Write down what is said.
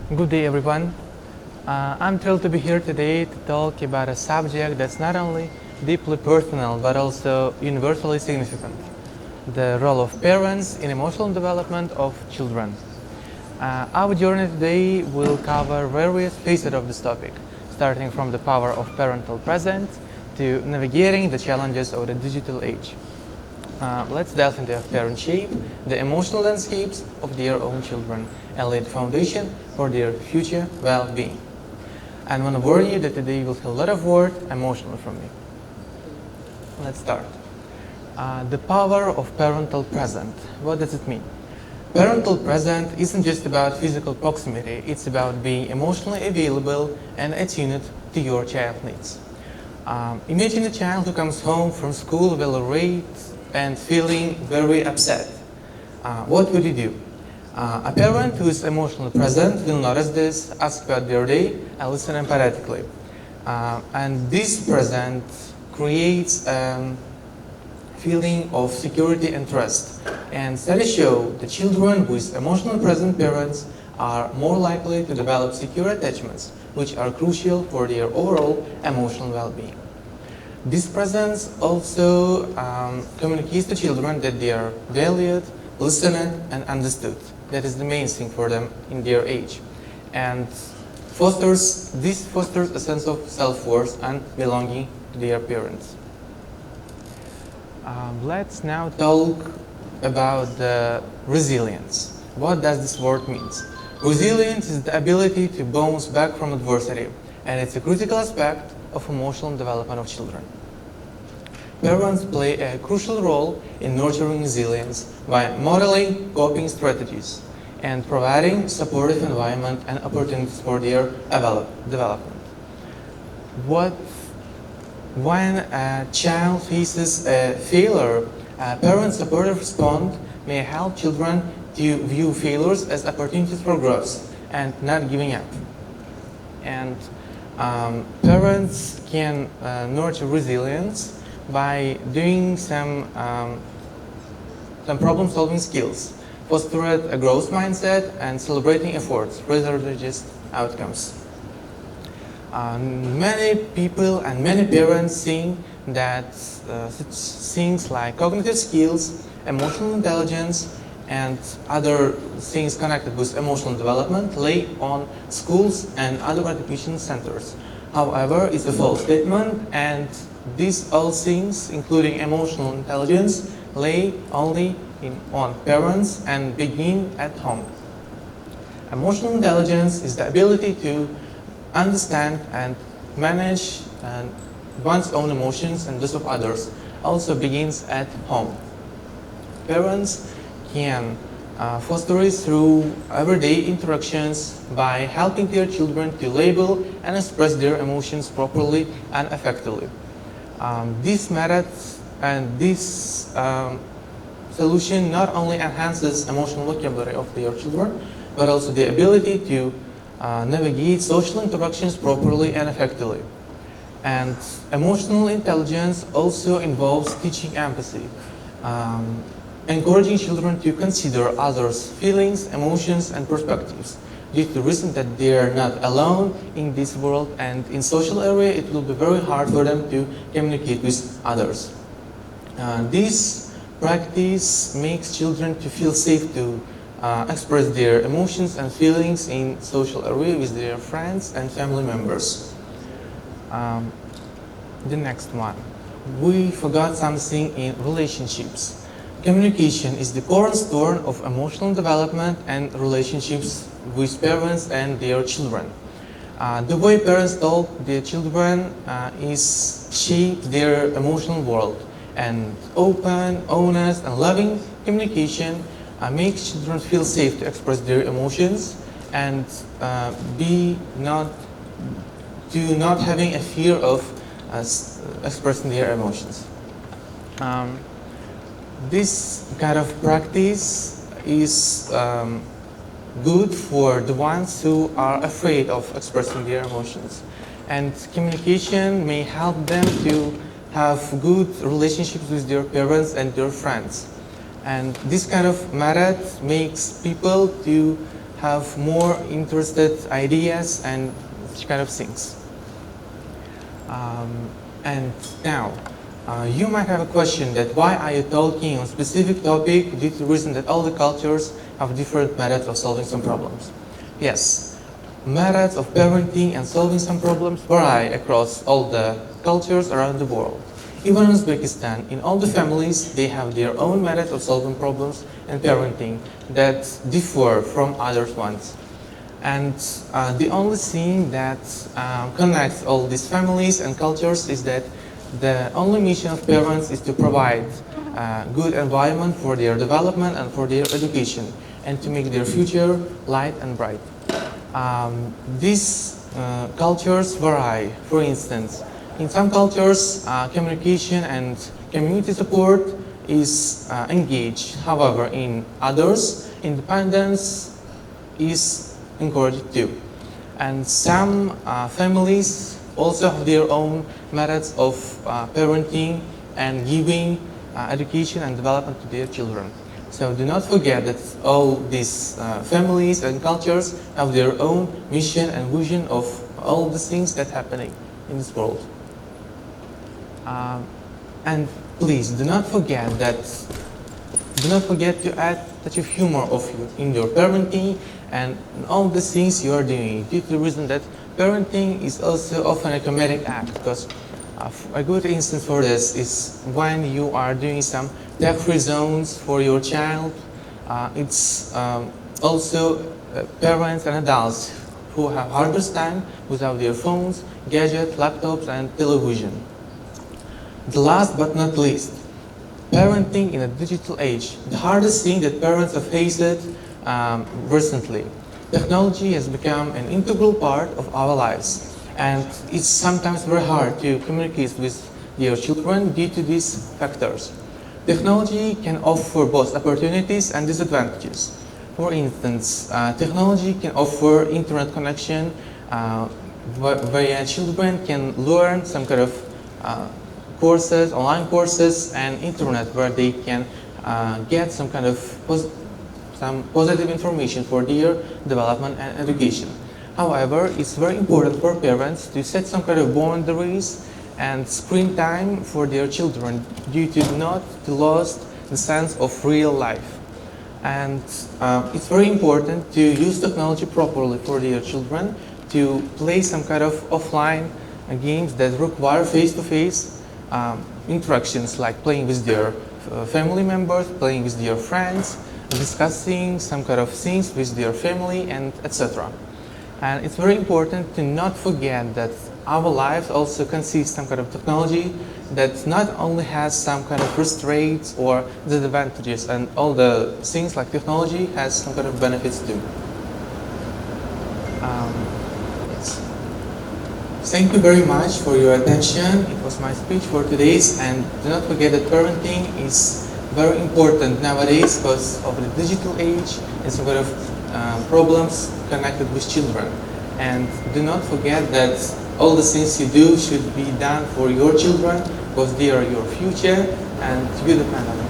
Good day, everyone. I'm thrilled to be here today to talk about a subject that's not only deeply personal but also universally significant: the role of parents in emotional development of children. Our journey today will cover various facets of this topic, starting from the power of parental presence to navigating the challenges of the digital age. Let's delve into how parents shape the emotional landscapes of their own children and lay the foundation for their future well-being. And I want to warn you that today you will hear a lot of words emotional from me. Let's start. The power of parental presence. What does it mean? Parental presence isn't just about physical proximity, it's about being emotionally available and attuned to your child's needs. Imagine a child who comes home from school well irate and feeling very upset. What would you do? A parent who is emotionally present will notice this, ask about their day, and listen empathetically. And this presence creates a feeling of security and trust. And studies show that children with emotionally present parents are more likely to develop secure attachments, which are crucial for their overall emotional well-being. This presence also communicates to children that they are valued, listened, and understood. That is the main thing for them in their age. And this fosters a sense of self-worth and belonging to their parents. Let's now talk about the resilience. What does this word mean? Resilience is the ability to bounce back from adversity, and it's a critical aspect of emotional development of children. Parents play a crucial role in nurturing resilience by modeling coping strategies and providing supportive environment and opportunities for their development. When a child faces a failure, a parent's supportive response may help children to view failures as opportunities for growth and not giving up. And parents can nurture resilience by doing some problem-solving skills, fostering a growth mindset, and celebrating efforts rather than just outcomes. Many people and many parents think that such things like cognitive skills, emotional intelligence, and other things connected with emotional development lay on schools and other education centers. However, it's a false statement, and these all things, including emotional intelligence, lay only on parents and begin at home. Emotional intelligence is the ability to understand and manage one's own emotions and those of others. Also begins at home. Parents can foster it through everyday interactions by helping their children to label and express their emotions properly and effectively. These methods and this solution not only enhances emotional vocabulary of their children, but also the ability to navigate social interactions properly and effectively. And emotional intelligence also involves teaching empathy, encouraging children to consider others' feelings, emotions, and perspectives, due to the reason that they are not alone in this world, and in social area it will be very hard for them to communicate with others. This practice makes children to feel safe to express their emotions and feelings in social area with their friends and family members. The next one. We forgot something in relationships. Communication is the cornerstone of emotional development and relationships with parents and their children. The way parents talk to their children is shape their emotional world, and open, honest, and loving communication makes children feel safe to express their emotions and not having a fear of expressing their emotions. This kind of practice is good for the ones who are afraid of expressing their emotions. And communication may help them to have good relationships with their parents and their friends. And this kind of method makes people to have more interested ideas and such kind of things. And now, you might have a question that why are you talking on specific topic due to the reason that all the cultures have different methods of solving some problems. Yes, methods of parenting and solving some problems vary across all the cultures around the world. Even in Uzbekistan, in all the families, they have their own methods of solving problems and parenting that differ from other ones. And the only thing that connects all these families and cultures is that the only mission of parents is to provide a good environment for their development and for their education and to make their future light and bright. These cultures vary. For instance, in some cultures, communication and community support is engaged. However, in others, independence is encouraged too. And some families also have their own methods of parenting and giving education and development to their children. So do not forget that all these families and cultures have their own mission and vision of all the things that are happening in this world. And please do not forget to add a touch of humor in your parenting and all the things you are doing, due to the reason that parenting is also often a comedic act, because a good instance for this is when you are doing some tech-free zones for your child. It's also parents and adults who have hardest time without their phones, gadgets, laptops, and television. The last but not least, parenting in a digital age. The hardest thing that parents have faced recently. Technology has become an integral part of our lives, and it's sometimes very hard to communicate with your children due to these factors. Technology can offer both opportunities and disadvantages. For instance, technology can offer internet connection where children can learn some kind of courses, online courses, and internet where they can get some kind of some positive information for their development and education. However, it's very important for parents to set some kind of boundaries and screen time for their children due to not to lose the sense of real life. And it's very important to use technology properly for their children, to play some kind of offline games that require face-to-face interactions, like playing with their family members, playing with their friends, discussing some kind of things with their family, and etc. And it's very important to not forget that our lives also consists of some kind of technology that not only has some kind of restraints or disadvantages, and all the things like technology has some kind of benefits too. Yes. Thank you very much for your attention. It was my speech for today's, and do not forget that parenting is very important nowadays because of the digital age and some kind of problems connected with children. And do not forget that all the things you do should be done for your children because they are your future and you depend on them.